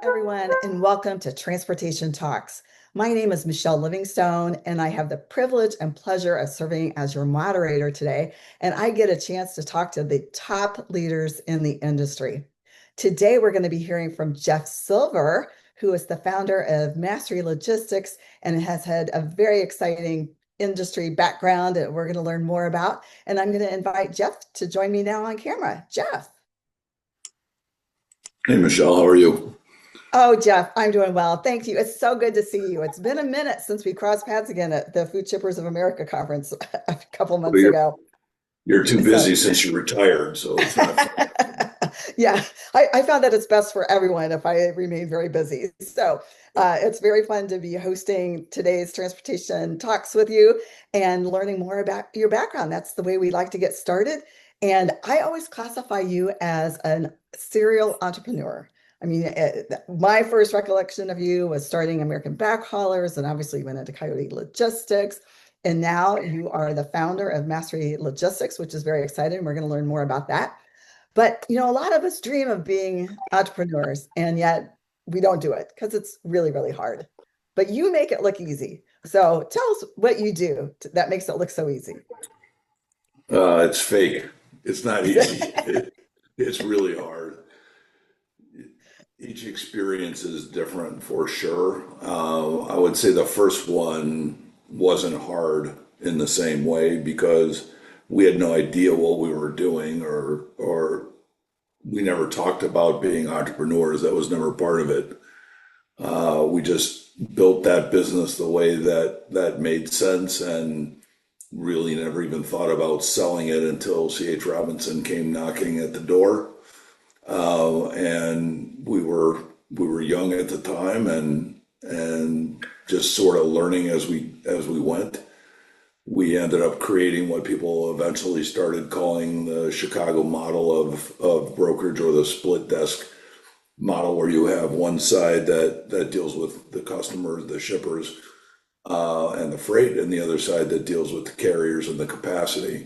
everyone, and welcome to Transportation Talks. My name is Michelle Livingstone, and I have the privilege and pleasure of serving as your moderator today. And I get a chance to talk to the top leaders in the industry. Today, we're going to be hearing from Jeff Silver, who is the founder of Mastery Logistics and has had a very exciting industry background that we're going to learn more about. And I'm going to invite Jeff to join me now on camera. Jeff. Hey, Michelle, how are you? Oh, Jeff, I'm doing well. Thank you. It's so good to see you. It's been a minute since we crossed paths again at the Food Shippers of America conference a couple Well, months ago. you're too So, busy since you retired, so it's not fun. yeah, I found that it's best for everyone if I remain very busy. So it's very fun to be hosting today's transportation talks with you and learning more about your background. That's the way we like to get started. And I always classify you as a serial entrepreneur. I mean, my first recollection of you was starting American Backhaulers, and obviously you went into Coyote Logistics. And now you are the founder of Mastery Logistics, which is very exciting. We're going to learn more about that. But, a lot of us dream of being entrepreneurs, and yet we don't do it because it's really, really hard. But you make it look easy. So tell us what you do that makes it look so easy. It's fake. It's not easy. It's really hard. Each experience is different for sure. I would say the first one wasn't hard in the same way because we had no idea what we were doing or we never talked about being entrepreneurs. That was never part of it. We just built that business the way that made sense and really never even thought about selling it until C.H. Robinson came knocking at the door. And we were young at the time and just sort of learning as we went. We ended up creating what people eventually started calling the Chicago model of brokerage, or the split desk model, where you have one side that deals with the customers, the shippers, and the freight, and the other side that deals with the carriers and the capacity.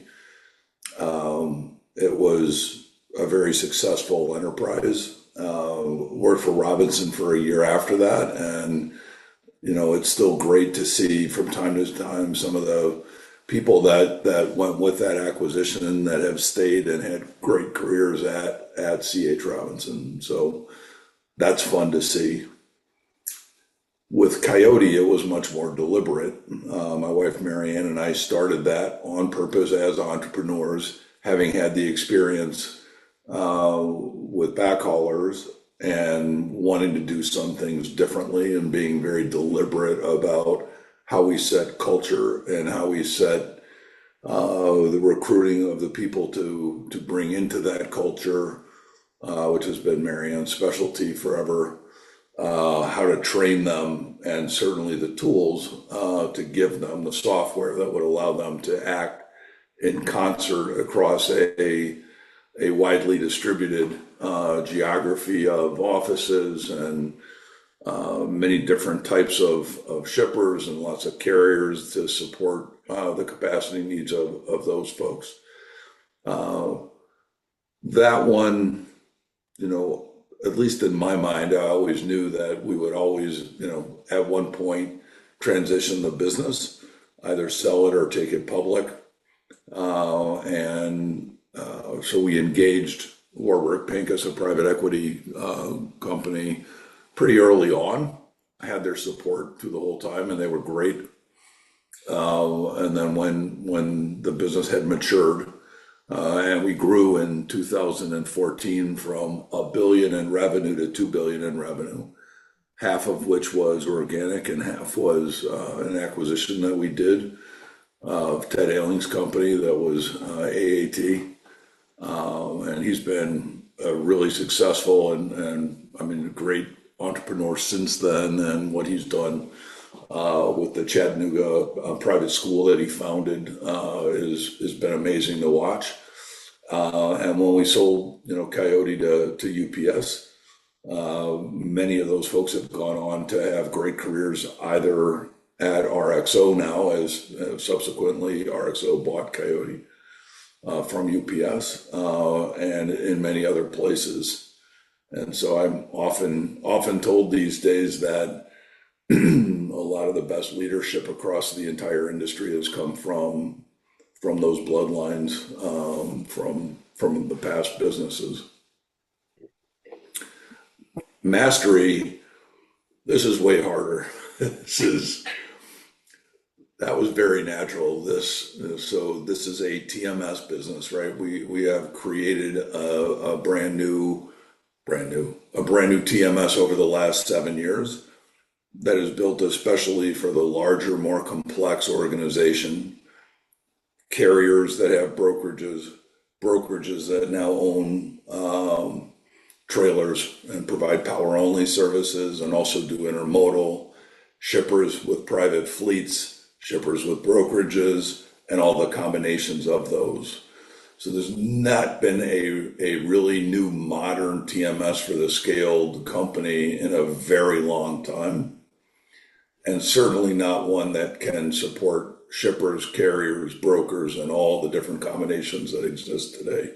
It was a very successful enterprise. Worked for Robinson for a year after that, and it's still great to see from time to time some of the people that went with that acquisition that have stayed and had great careers at C.H. Robinson. So that's fun to see. With Coyote, it was much more deliberate. My wife Marianne and I started that on purpose as entrepreneurs, having had the experience with backhaulers and wanting to do some things differently and being very deliberate about how we set culture and how we set the recruiting of the people to bring into that culture, which has been Marianne's specialty forever. How to train them, and certainly the tools to give them the software that would allow them to act in concert across a widely distributed geography of offices and many different types of shippers and lots of carriers to support the capacity needs of those folks. That one, at least in my mind, I always knew that we would always, at one point transition the business, either sell it or take it public. So we engaged Warburg Pincus, a private equity company, pretty early on. I had their support through the whole time, and they were great. And then when the business had matured, and we grew in 2014 from $1 billion in revenue to $2 billion in revenue, half of which was organic and half was an acquisition that we did of Ted Ailing's company that was AAT. And he's been really successful and I mean, a great entrepreneur since then. And what he's done with the Chattanooga private school that he founded has been amazing to watch. And when we sold, Coyote to UPS, many of those folks have gone on to have great careers either at RXO now, as subsequently RXO bought Coyote from UPS, and in many other places. And so I'm often told these days that a lot of the best leadership across the entire industry has come from those bloodlines, from the past businesses. Mastery, this is way harder. This is that was very natural. This is a TMS business, right? We have created a brand new TMS over the last 7 years that is built especially for the larger, more complex organization, carriers that have brokerages that now own trailers and provide power only services and also do intermodal, shippers with private fleets, shippers with brokerages, and all the combinations of those. So there's not been a really new modern TMS for the scaled company in a very long time, and certainly not one that can support shippers, carriers, brokers, and all the different combinations that exist today.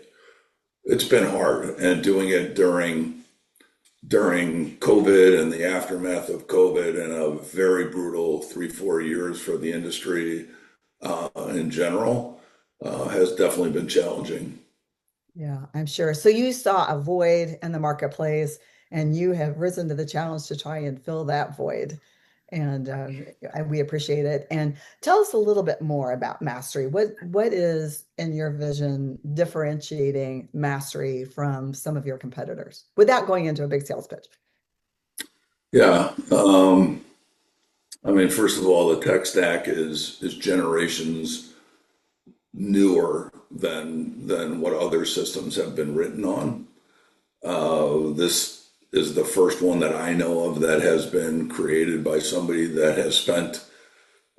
It's been hard, and doing it during COVID and the aftermath of COVID and a very brutal 3, 4 years for the industry in general has definitely been challenging. Yeah, I'm sure. So you saw a void in the marketplace and you have risen to the challenge to try and fill that void. And we appreciate it. And tell us a little bit more about Mastery. What is, in your vision, differentiating Mastery from some of your competitors without going into a big sales pitch? Yeah, I mean, first of all, the tech stack is generations newer than what other systems have been written on. This is the first one that I know of that has been created by somebody that has spent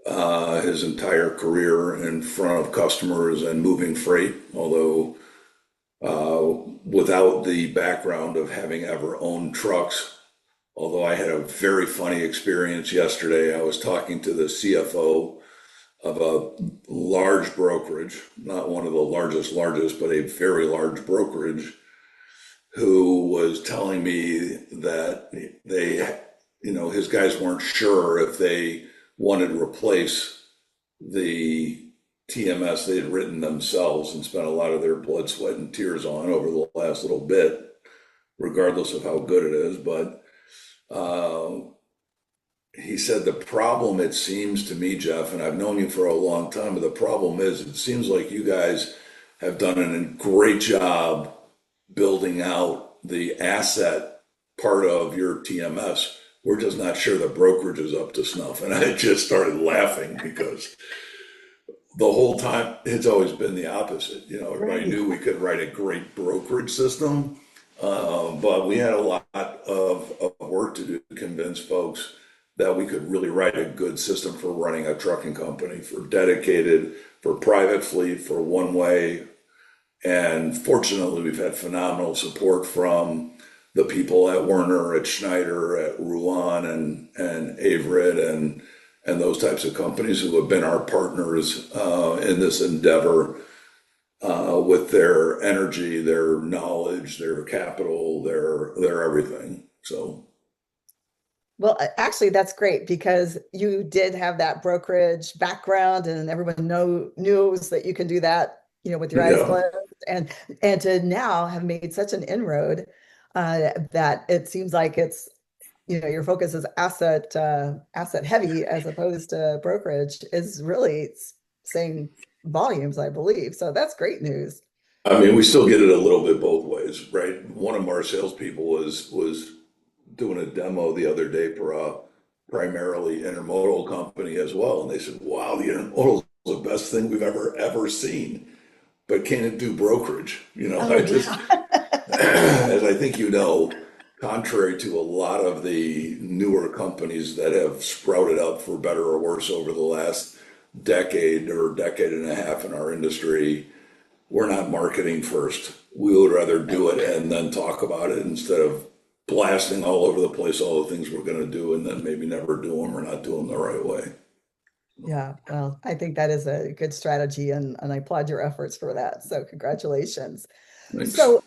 his entire career in front of customers and moving freight, although without the background of having ever owned trucks. Although I had a very funny experience yesterday. I was talking to the CFO of a large brokerage, not one of the largest, but a very large brokerage, who was telling me that his guys weren't sure if they wanted to replace the TMS they had written themselves and spent a lot of their blood, sweat, and tears on over the last little bit, regardless of how good it is. But uh, he said the problem, it seems to me, Jeff, and I've known you for a long time, but the problem is it seems like you guys have done a great job building out the asset part of your TMS. We're just not sure the brokerage is up to snuff. And I just started laughing because the whole time it's always been the opposite. Everybody Right. knew we could write a great brokerage system, but we had a lot of work to do to convince folks that we could really write a good system for running a trucking company, for dedicated, for private fleet, for one way. And fortunately, we've had phenomenal support from the people at Werner, at Schneider, at Ruan, and Averitt, and those types of companies who have been our partners in this endeavor with their energy, their knowledge, their capital, their everything. So Well, actually, that's great because you did have that brokerage background, and everyone knows that you can do that, with your eyes yeah, closed, and to now have made such an inroad that it seems like it's, your focus is asset heavy as opposed to brokerage is really saying volumes, I believe. So that's great news. I mean, we still get it a little bit both ways, right? One of our salespeople was doing a demo the other day for a primarily intermodal company as well, and they said, "Wow, the intermodal is the best thing we've ever seen." But can it do brokerage? Oh, I just, wow. as I think contrary to a lot of the newer companies that have sprouted up for better or worse over the last decade or decade and a half in our industry, we're not marketing first. We would rather do it and then talk about it instead of blasting all over the place all the things we're going to do and then maybe never do them or not do them the right way. Yeah, well, I think that is a good strategy, and I applaud your efforts for that. So congratulations. Thanks. So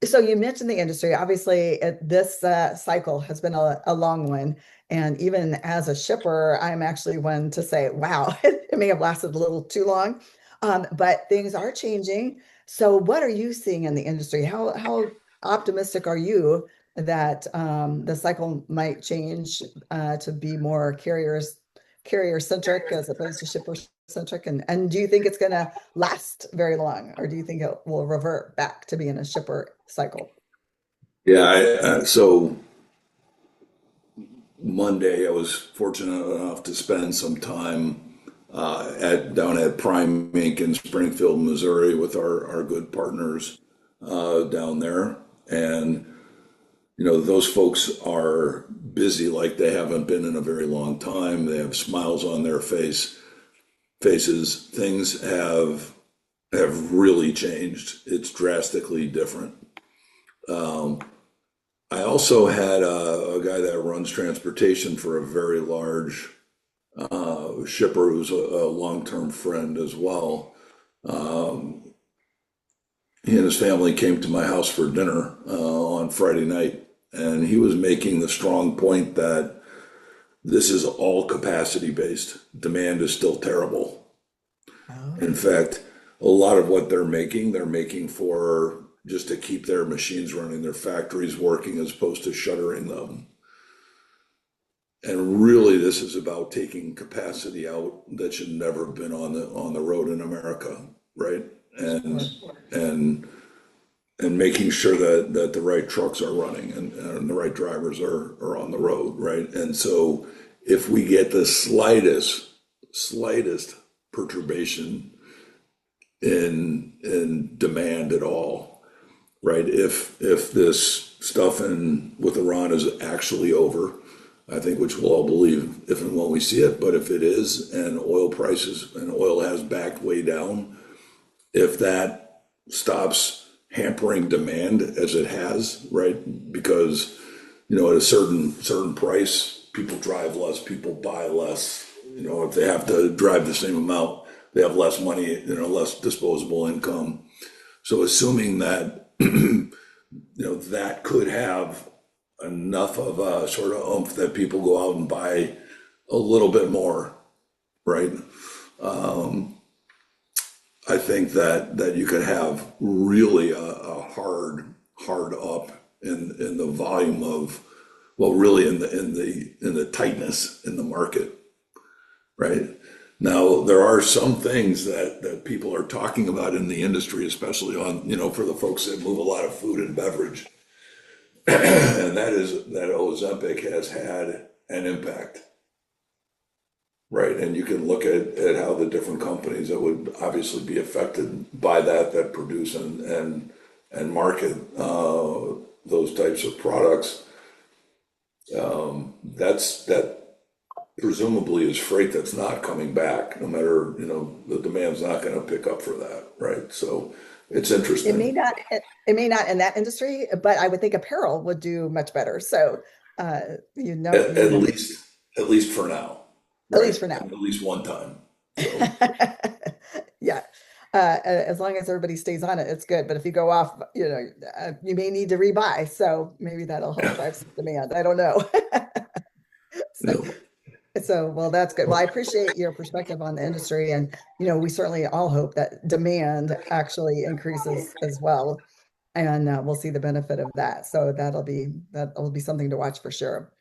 So you mentioned the industry. Obviously, this cycle has been a long one. And even as a shipper, I'm actually one to say, wow, it may have lasted a little too long. But things are changing. So what are you seeing in the industry? How optimistic are you that the cycle might change to be more carrier centric as opposed to shipper centric? And do you think it's going to last very long, or do you think it will revert back to being a shipper cycle? Yeah, so Monday I was fortunate enough to spend some time at down at Prime Inc. in Springfield, Missouri, with our good partners down there, and those folks are busy like they haven't been in a very long time. They have smiles on their faces. Things have really changed. It's drastically different. Um, I also had a guy that runs transportation for a very large shipper who's a long-term friend as well. Um, he and his family came to my house for dinner on Friday night, and he was making the strong point that this is all capacity based. Demand is still terrible. In Oh, fact, a lot of what they're making for just to keep their machines running, their factories working as opposed to shuttering them. And really, this is about taking capacity out that should never have been on the road in America, right? And sure. and and making sure that the right trucks are running and the right drivers are on the road, right? And so if we get the slightest perturbation in demand at all, right? If this stuff in with Iran is actually over, I think, which we'll all believe if and when we see it, but if it is, and oil prices and oil has backed way down, if that stops hampering demand as it has, right? Because at a certain price, people drive less, people buy less. If they have to drive the same amount, they have less money, less disposable income. So assuming that that could have enough of a sort of oomph that people go out and buy a little bit more, right? Um, I think that you could have really a hard up in the volume of, well, really in the tightness in the market, right? Now there are some things that people are talking about in the industry, especially on for the folks that move a lot of food and beverage, and that is that Ozempic has had an impact. Right, and you can look at how the different companies that would obviously be affected by that produce and market those types of products. That presumably is freight that's not coming back, no matter, the demand's not going to pick up for that, right? So it's It may interesting, not, it may not in that industry, but I would think apparel would do much better. So, at, you at never, least at least for now, at right? least for now. And at least one time. So Yeah. As long as everybody stays on it, it's good. But if you go off, you may need to rebuy. So maybe that'll help yeah, drive some demand. I don't know. So, yeah. well, that's good. Well, I appreciate your perspective on the industry, and we certainly all hope that demand actually increases as well, and we'll see the benefit of that. So that'll be something to watch for sure.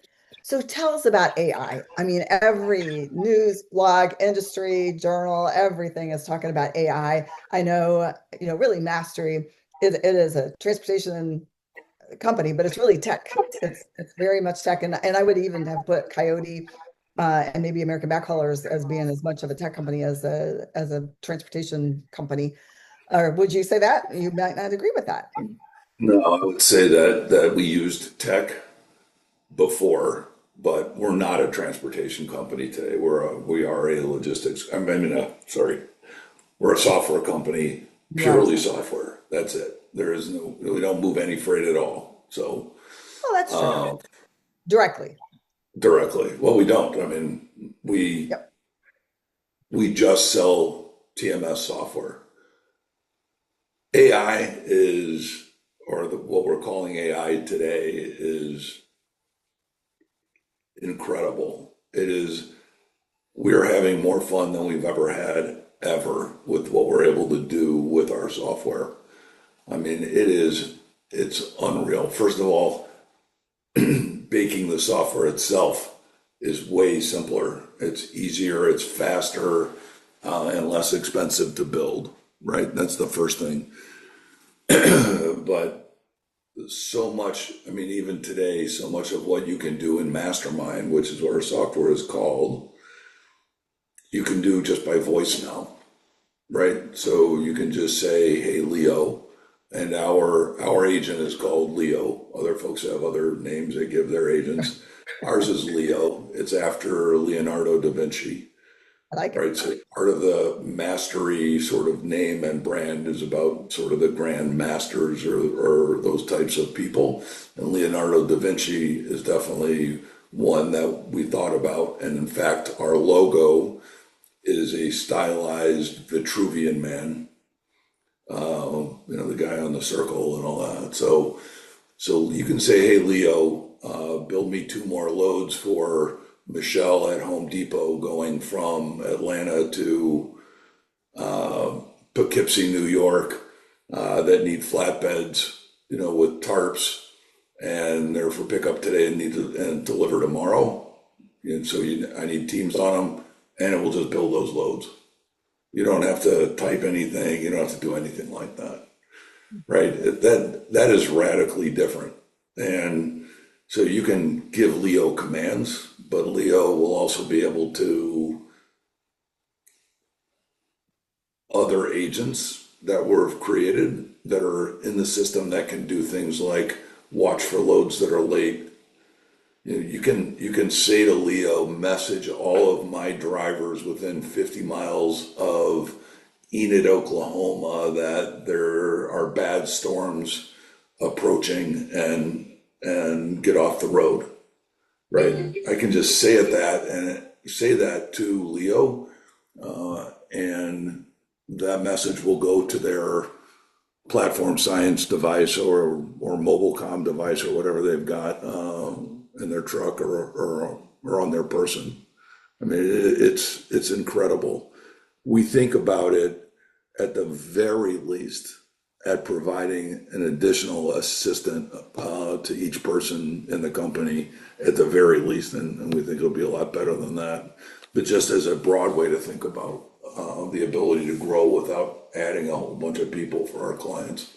So tell us about AI. I mean, every news, blog, industry, journal, everything is talking about AI. I know, really Mastery. It is a transportation company, but it's really tech. It's very much tech, and I would even have put Coyote and maybe American Backhaulers as being as much of a tech company as a transportation company. Or would you say that? You might not agree with that. No, I would say that we used tech before, but we're not a transportation company today. We are a logistics. Sorry, we're a software company, You are. purely software. That's it. There is no. We don't move any freight at all. So Oh, that's true. uh, Directly. directly, well, we don't. I mean, we Yep. we just sell TMS software. AI is, or TSCI today is incredible. It is, we're having more fun than we've ever had ever with what we're able to do with our software. I mean, it's unreal. First of all, baking the software itself is way simpler. It's easier, it's faster, and less expensive to build, right? That's the first thing. But so much, I mean, even today, so much of what you can do in Mastermind, which is what our software is called, you can do just by voice now, right? So you can just say, "Hey, Leo," and our agent is called Leo. Other folks have other names they give their agents. Ours is Leo. It's after Leonardo da Vinci, I like it. right? So part of the mastery sort of name and brand is about sort of the grand masters or those types of people. And Leonardo da Vinci is definitely one that we thought about. And in fact, our logo is a stylized Vitruvian man, the guy on the circle and all that. So you can say, "Hey, Leo, build me two more loads for Michelle at Home Depot going from Atlanta to Poughkeepsie, New York, that need flatbeds, with tarps, and they're for pickup today and need to and deliver tomorrow. And so I need teams on them, and it will just build those loads. You don't have to type anything. You don't have to do anything like that, right? That is radically different. And so you can give Leo commands, but Leo will also be able to other agents that were created that are in the system that can do things like watch for loads that are late. You can say to Leo, "Message all of my drivers within 50 miles of Enid, Oklahoma, that there are bad storms approaching and get off the road." Right? I can just say that to Leo, and that message will go to their platform science device or mobile comm device or whatever they've got in their truck or on their person. I mean, it's incredible. We think about it at the very least at providing an additional assistant to each person in the company at the very least, and we think it'll be a lot better than that. But just as a broad way to think about the ability to grow without adding a whole bunch of people for our clients.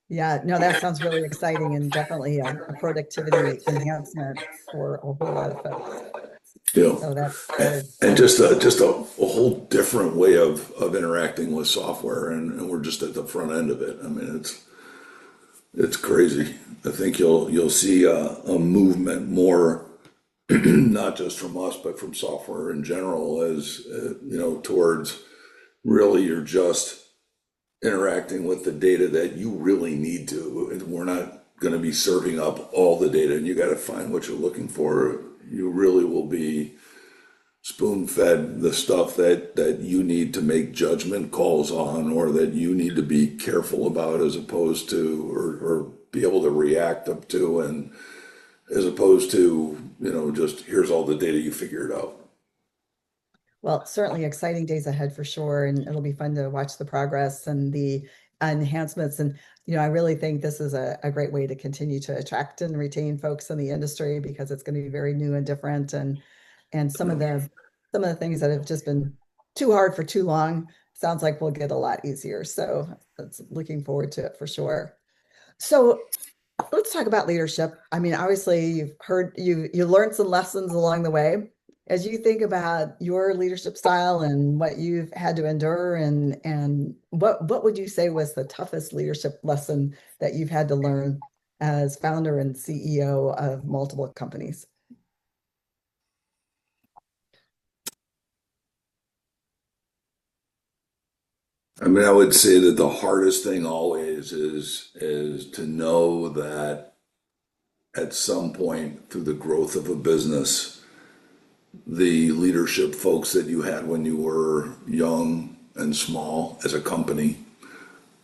Yeah, no, that sounds really exciting and definitely a productivity enhancement for a whole lot of folks. Yeah, So that and, is and just a whole different way of interacting with software, and we're just at the front end of it. I mean, it's crazy. I think you'll see a movement more, not just from us, but from software in general, as towards really you're just interacting with the data that you really need to. We're not going to be serving up all the data, and you got to find what you're looking for. You really will be spoon-fed the stuff that you need to make judgment calls on, or that you need to be careful about, as opposed to, or be able to react up to, and as opposed to, just here's all the data, you figure it out. Well, certainly exciting days ahead for sure. And it'll be fun to watch the progress and the enhancements. And, I really think this is a great way to continue to attract and retain folks in the industry because it's going to be very new and different. And some of the things that have just been too hard for too long sounds like we'll get a lot easier. So that's looking forward to it for sure. So let's talk about leadership. I mean, obviously you learned some lessons along the way. As you think about your leadership style and what you've had to endure, and what would you say was the toughest leadership lesson that you've had to learn as founder and CEO of multiple companies? I mean, I would say that the hardest thing always is to know that at some point through the growth of a business, the leadership folks that you had when you were young and small as a company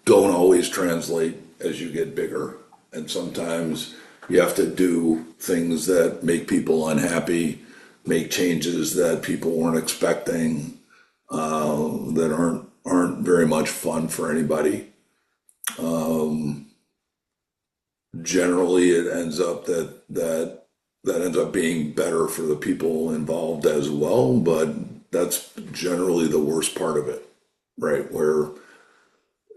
don't always translate as you get bigger. And sometimes you have to do things that make people unhappy, make changes that people weren't expecting, that aren't very much fun for anybody. Generally, it ends up that ends up being better for the people involved as well, but that's generally the worst part of it, right? Where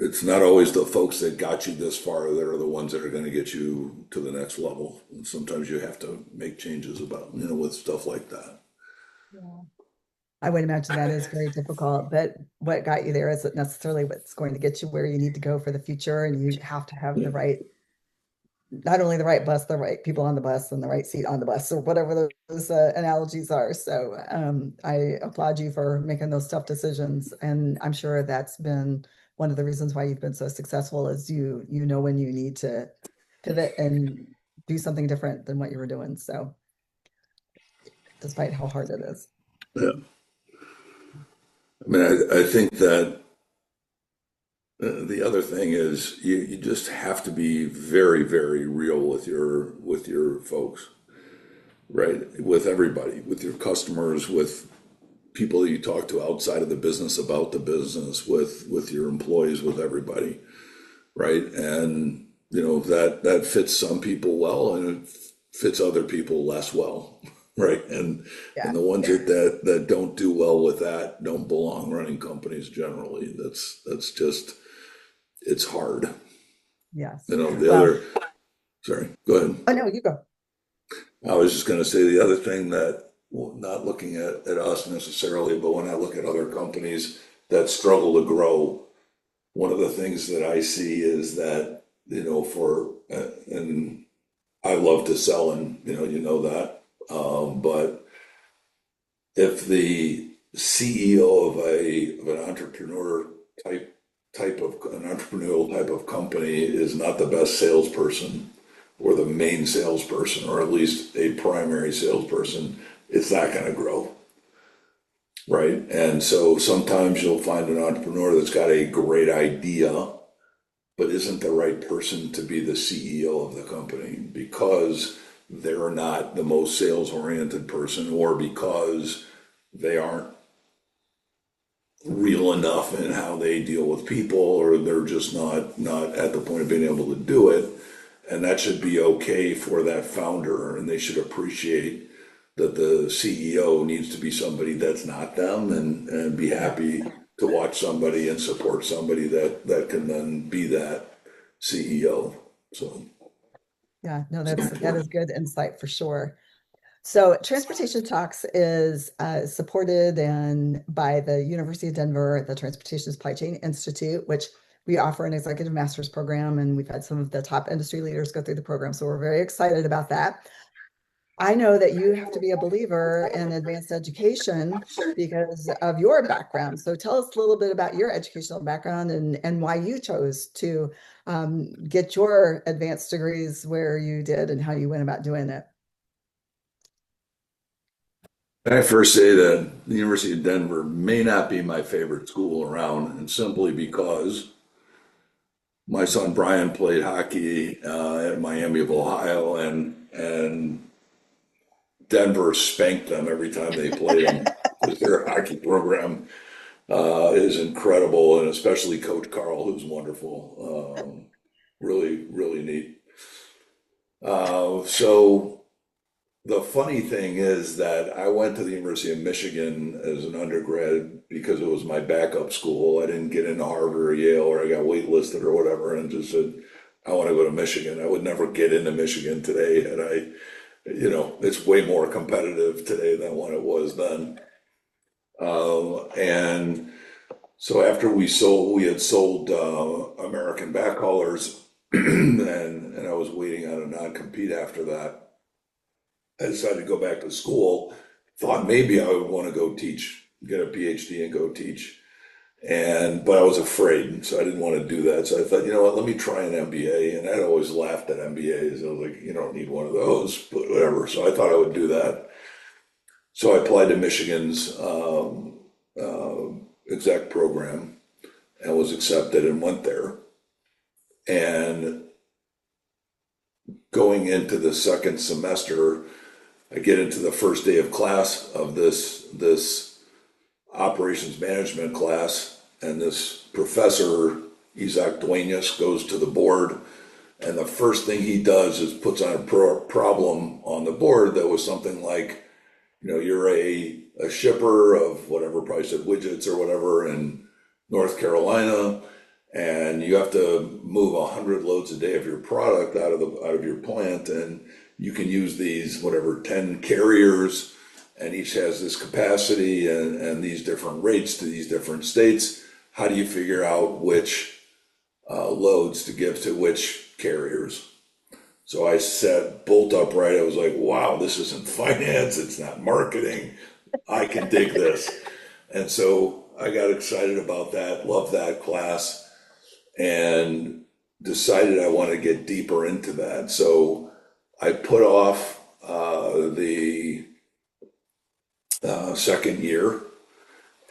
it's not always the folks that got you this far that are the ones that are going to get you to the next level. And sometimes you have to make changes about, with stuff like that. Yeah. I would imagine that is very difficult, but what got you there isn't necessarily what's going to get you where you need to go for the future. And you have to have the right, not only the right bus, the right people on the bus and the right seat on the bus, or whatever those analogies are. So I applaud you for making those tough decisions. And I'm sure that's been one of the reasons why you've been so successful is you know when you need to pivot and do something different than what you were doing. So despite how hard it is. Yeah. I mean, I think that the other thing is you just have to be very, very real with your folks, right? With everybody, with your customers, with people that you talk to outside of the business about the business, with your employees, with everybody, right? And that fits some people well, and it fits other people less well, right? And Yeah. the ones that don't do well with that don't belong running companies generally. That's just it's hard. Yes. The Well, other, sorry, go ahead. oh no, you go. I was just going to say the other thing that, well, not looking at us necessarily, but when I look at other companies that struggle to grow, one of the things that I see is that, and I love to sell, and that, but if the CEO of an entrepreneur type of an entrepreneurial type of company is not the best salesperson or the main salesperson or at least a primary salesperson, it's not going to grow, right? And so sometimes you'll find an entrepreneur that's got a great idea but isn't the right person to be the CEO of the company because they're not the most sales oriented person or because they aren't real enough in how they deal with people or they're just not at the point of being able to do it. And that should be okay for that founder, and they should appreciate that the CEO needs to be somebody that's not them, and be Yeah. happy to watch somebody and support somebody that can then be that CEO. So Yeah. No, it's that is important. good insight for sure. So Transportation Talks is supported and by the University of Denver, the Transportation Supply Chain Institute, which we offer an executive master's program, and we've had some of the top industry leaders go through the program. So we're very excited about that. I know that you have to be a believer in advanced education because of your background. So tell us a little bit about your educational background and why you chose to get your advanced degrees where you did and how you went about doing it. I first say that the University of Denver may not be my favorite school around, and simply because my son Brian played hockey at Miami of Ohio, and Denver spanked them every time they played them because their hockey program is incredible, and especially Coach Carl, who's wonderful, really really neat. So the funny thing is that I went to the University of Michigan as an undergrad because it was my backup school. I didn't get into Harvard or Yale, or I got waitlisted or whatever, and just said, I want to go to Michigan. I would never get into Michigan today had I, it's way more competitive today than what it was then. And so after we had sold American Backhaulers, and I was waiting on a non-compete after that. I decided to go back to school, thought maybe I would want to go teach, get a PhD and go teach. But I was afraid, so I didn't want to do that. So I thought, you know what, let me try an MBA. And I'd always laughed at MBAs. I was like, you don't need one of those, but whatever. So I thought I would do that. So I applied to Michigan's exec program and was accepted and went there. And going into the second semester, I get into the first day of class of this operations management class, and this professor, Isaac Duenas, goes to the board, and the first thing he does is puts on a problem on the board that was something like, you're a shipper of whatever, probably said widgets or whatever in North Carolina, and you have to move 100 loads a day of your product out of your plant, and you can use these whatever 10 carriers, and each has this capacity and these different rates to these different states. How do you figure out which loads to give to which carriers? So I sat bolt upright. I was like, wow, this isn't finance, it's not marketing. I can dig this. And so I got excited about that, loved that class, and decided I want to get deeper into that. So I put off the second year,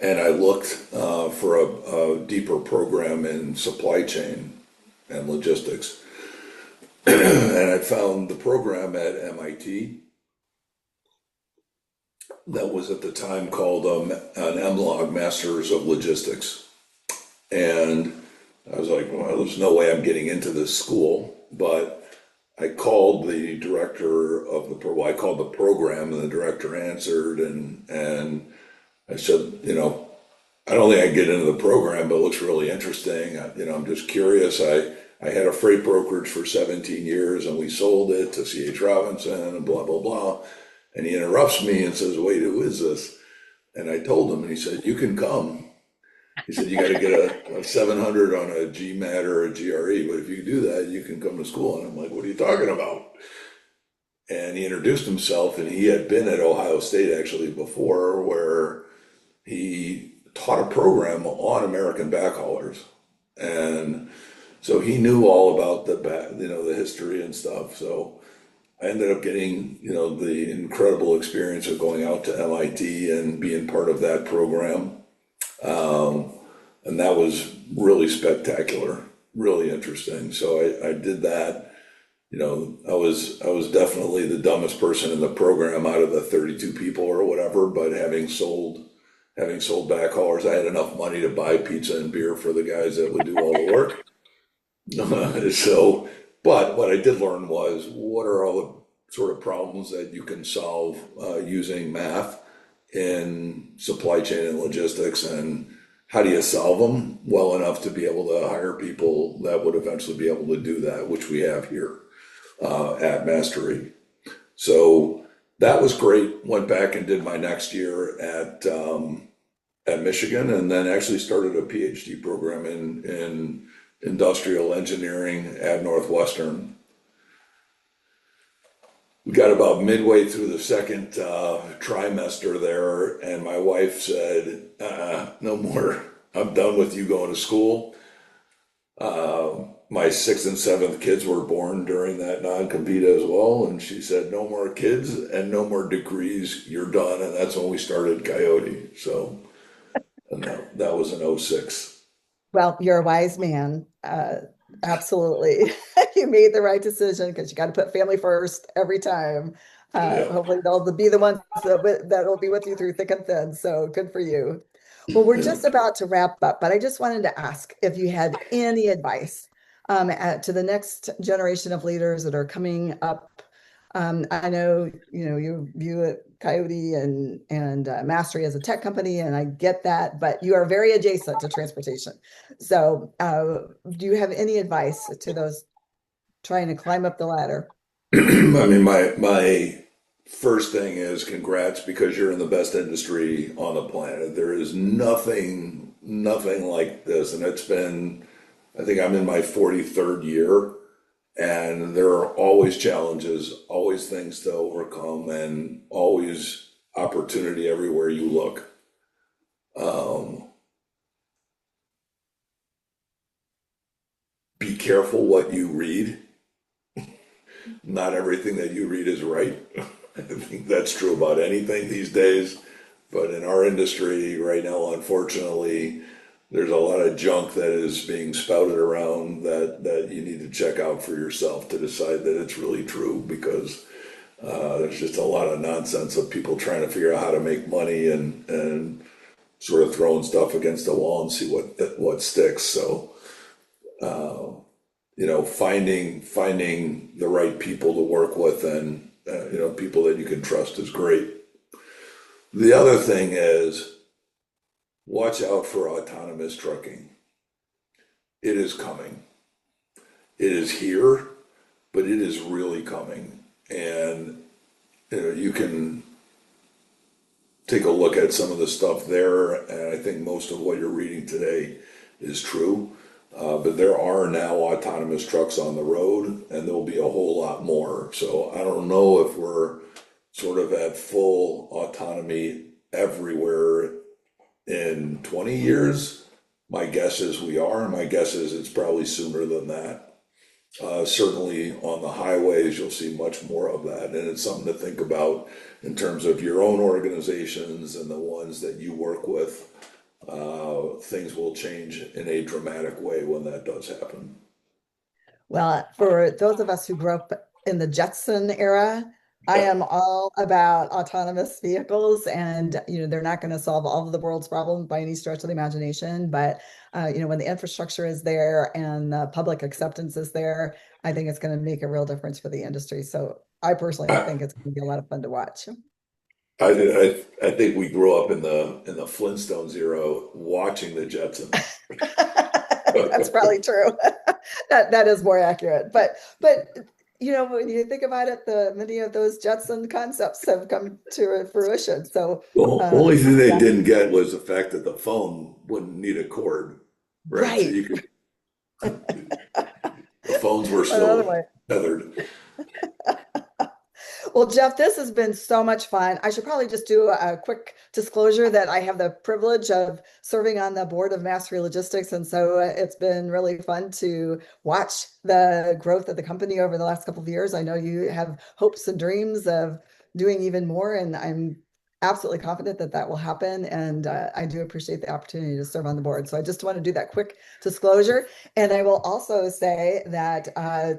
and I looked for a deeper program in supply chain and logistics. And I found the program at MIT that was at the time called an MLog, Masters of Logistics. And I was like, well, there's no way I'm getting into this school. But I called the director of I called the program, and the director answered, and I said, I don't think I can get into the program, but it looks really interesting. I'm just curious. I had a freight brokerage for 17 years, and we sold it to C.H. Robinson and blah, blah, blah. And he interrupts me and says, wait, who is this? And I told him, and he said, you can come. He said, you got to get a 700 on a GMAT or a GRE, but if you do that, you can come to school. And I'm like, what are you talking about? And he introduced himself, and he had been at Ohio State actually before, where he taught a program on American Backhaulers. And so he knew all about the history and stuff. So I ended up getting, the incredible experience of going out to MIT and being part of that program. And that was really spectacular, really interesting. So I did that. I was definitely the dumbest person in the program out of the 32 people or whatever, but having sold backhaulers, I had enough money to buy pizza and beer for the guys that would do all the work. But what I did learn was what are all the sort of problems that you can solve using math in supply chain and logistics, and how do you solve them well enough to be able to hire people that would eventually be able to do that, which we have here at Mastery. So that was great. Went back and did my next year at Michigan, and then actually started a PhD program in industrial engineering at Northwestern. We got about midway through the second trimester there, and my wife said, no more, I'm done with you going to school. My sixth and seventh kids were born during that non-compete as well, and she said, no more kids and no more degrees, you're done. And that's when we started Coyote. So, and that was in '06. Well, you're a wise man. Absolutely. You made the right decision because you got to put family first every time. Yeah. Hopefully they'll be the ones that'll be with you through thick and thin. So good for you. Well, we're Yeah. just about to wrap up, but I just wanted to ask if you had any advice to the next generation of leaders that are coming up. I know, you view it Coyote and Mastery as a tech company, and I get that, but you are very adjacent to transportation. So, do you have any advice to those trying to climb up the ladder? I mean, my first thing is congrats, because you're in the best industry on the planet. There is nothing like this, and I think I'm in my 43rd year, and there are always challenges, always things to overcome, and always opportunity everywhere you look. Um, be careful what you read. Not everything that you read is right. I think that's true about anything these days. But in our industry right now, unfortunately, there's a lot of junk that is being spouted around that you need to check out for yourself to decide that it's really true because there's just a lot of nonsense of people trying to figure out how to make money and sort of throwing stuff against the wall and see what sticks. So finding the right people to work with and people that you can trust is great. The other thing is watch out for autonomous trucking. It is coming. It is here, but it is really coming. And you can take a look at some of the stuff there, and I think most of what you're reading today is true. But there are now autonomous trucks on the road, and there'll be a whole lot more. So I don't know if we're sort of at full autonomy everywhere in 20 years. My guess is we are. My guess is it's probably sooner than that. Certainly on the highways, you'll see much more of that. And it's something to think about in terms of your own organizations and the ones that you work with. Things will change in a dramatic way when that does happen. Well, for those of us who grew up in the Jetson era, I Yeah. am all about autonomous vehicles, and they're not going to solve all of the world's problems by any stretch of the imagination. But when the infrastructure is there and the public acceptance is there, I think it's going to make a real difference for the industry. So I personally I, think it's going to be a lot of fun to watch. I think we grew up in the Flintstones era watching the Jetsons. That's probably true. That is more accurate. But when you think about it, the many of those Jetson concepts have come to fruition. So The only thing they yeah, didn't get was the fact that the phone wouldn't need a cord, right? So right. you could, the phones were Another still way. tethered. Well, Jeff, this has been so much fun. I should probably just do a quick disclosure that I have the privilege of serving on the board of Mastery Logistics. And so it's been really fun to watch the growth of the company over the last couple of years. I know you have hopes and dreams of doing even more, and I'm absolutely confident that that will happen. And I do appreciate the opportunity to serve on the board. So I just want to do that quick disclosure. And I will also say that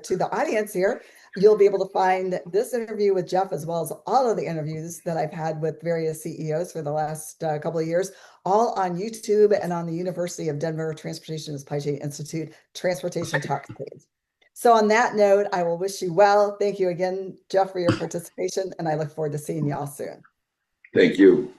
to the audience here, you'll be able to find this interview with Jeff as well as all of the interviews that I've had with various CEOs for the last couple of years, all on YouTube and on the University of Denver Transportation and Supply Chain Institute Transportation Talks page. So on that note, I will wish you well. Thank you again, Jeff, for your participation, and I look forward to seeing you all soon. Thank you.